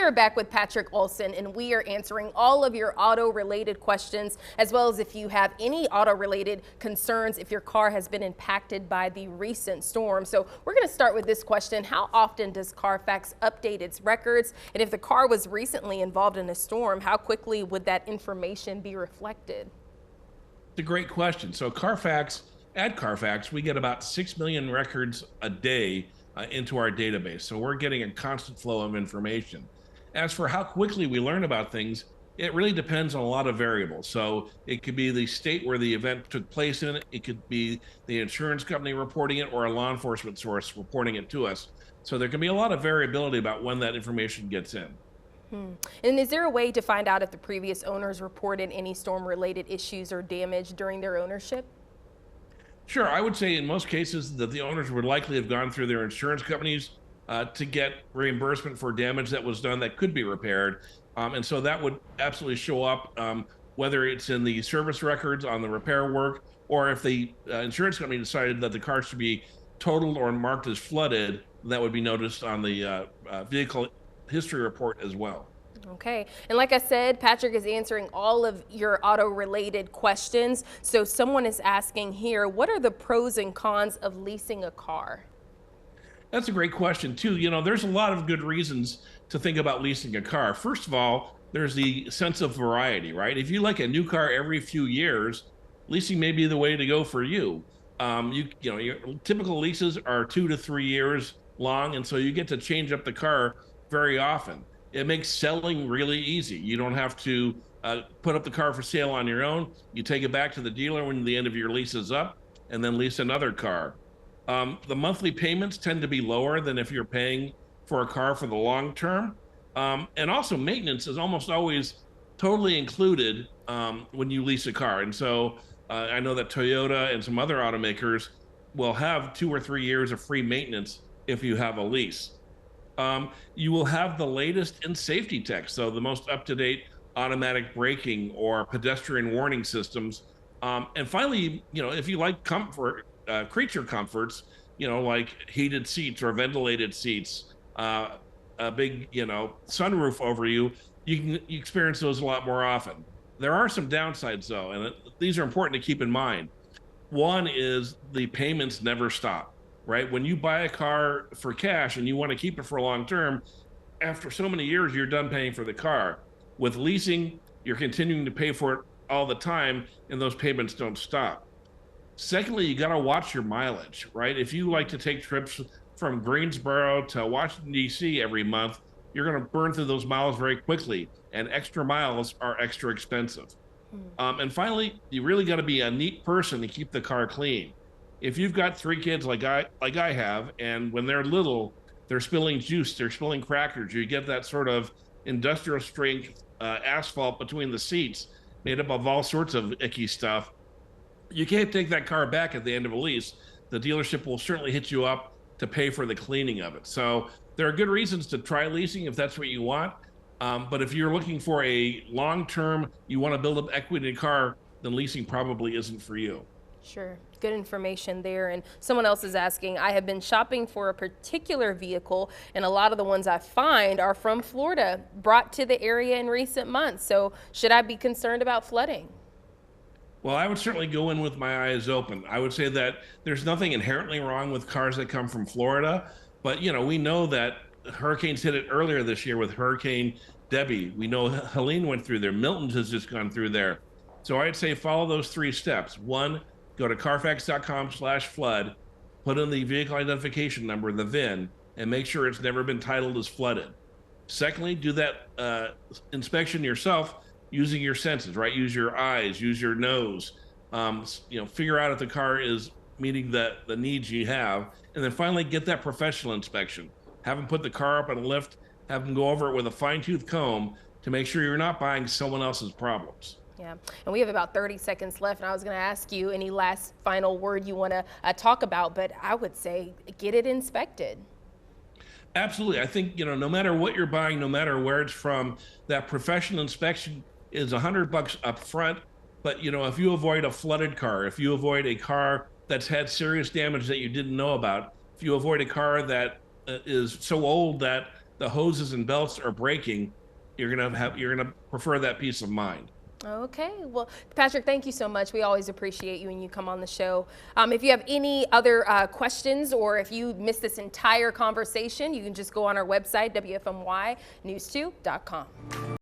are back with Patrick Olson, and we are answering all of your auto-related questions, as well as if you have any auto-related concerns if your car has been impacted by the recent storm. So we're going to start with this question. How often does Carfax update its records? And if the car was recently involved in a storm, how quickly would that information be reflected? It's a great question. So at Carfax, we get about 6 million records a day into our database. So we're getting a constant flow of information. As for how quickly we learn about things, it really depends on a lot of variables. So it could be the state where the event took place in. It could be the insurance company reporting it or a law enforcement source reporting it to us. So there can be a lot of variability about when that information gets in. And is there a way to find out if the previous owners reported any storm-related issues or damage during their ownership? Sure, I would say in most cases that the owners would likely have gone through their insurance companies to get reimbursement for damage that was done that could be repaired. And so that would absolutely show up, whether it's in the service records on the repair work, or if the insurance company decided that the car should be totaled or marked as flooded, that would be noticed on the vehicle history report as well. Okay. And like I said, Patrick is answering all of your auto-related questions. So someone is asking here, what are the pros and cons of leasing a car? That's a great question too. There's a lot of good reasons to think about leasing a car. First of all, there's the sense of variety, right? If you like a new car every few years, leasing may be the way to go for you. Your typical leases are 2 to 3 years long, and so you get to change up the car very often. It makes selling really easy. You don't have to put up the car for sale on your own. You take it back to the dealer when the end of your lease is up and then lease another car. The monthly payments tend to be lower than if you're paying for a car for the long term. And also maintenance is almost always totally included when you lease a car. And so I know that Toyota and some other automakers will have 2 or 3 years of free maintenance if you have a lease. You will have the latest in safety tech, so the most up-to-date automatic braking or pedestrian warning systems. And finally, if you like comfort, creature comforts, like heated seats or ventilated seats, a big, sunroof over you, you experience those a lot more often. There are some downsides though, and these are important to keep in mind. One is the payments never stop. Right? When you buy a car for cash and you want to keep it for a long term, after so many years, you're done paying for the car. With leasing, you're continuing to pay for it all the time, and those payments don't stop. Secondly, you got to watch your mileage, right? If you like to take trips from Greensboro to Washington, D.C. every month, you're going to burn through those miles very quickly, and extra miles are extra expensive. And finally, you really got to be a neat person to keep the car clean. If you've got 3 kids like I have, and when they're little, they're spilling juice, they're spilling crackers, you get that sort of industrial strength asphalt between the seats made up of all sorts of icky stuff. You can't take that car back at the end of a lease. The dealership will certainly hit you up to pay for the cleaning of it. So there are good reasons to try leasing if that's what you want. But if you're looking for a long-term, you want to build up equity in a car, then leasing probably isn't for you. Sure. Good information there. And someone else is asking, I have been shopping for a particular vehicle, and a lot of the ones I find are from Florida, brought to the area in recent months. So should I be concerned about flooding? Well, I would certainly go in with my eyes open. I would say that there's nothing inherently wrong with cars that come from Florida, but we know that hurricanes hit it earlier this year with Hurricane Debbie. We know Helene went through there. Milton has just gone through there. So I'd say follow those 3 steps. One, go to carfax.com/flood, put in the vehicle identification number, the VIN, and make sure it's never been titled as flooded. Secondly, do that inspection yourself using your senses, right? Use your eyes, use your nose, figure out if the car is meeting the needs you have. And then finally, get that professional inspection. Have them put the car up on a lift, have them go over it with a fine-tooth comb to make sure you're not buying someone else's problems. Yeah, and we have about 30 seconds left, and I was going to ask you any last final word you want to talk about, but I would say get it inspected. Absolutely. I think, no matter what you're buying, no matter where it's from, that professional inspection is $100 up front. But, if you avoid a flooded car, if you avoid a car that's had serious damage that you didn't know about, if you avoid a car that is so old that the hoses and belts are breaking, you're gonna prefer that peace of mind. Okay, well, Patrick, thank you so much. We always appreciate you when you come on the show. If you have any other questions, or if you missed this entire conversation, you can just go on our website, WFMYnews2.com.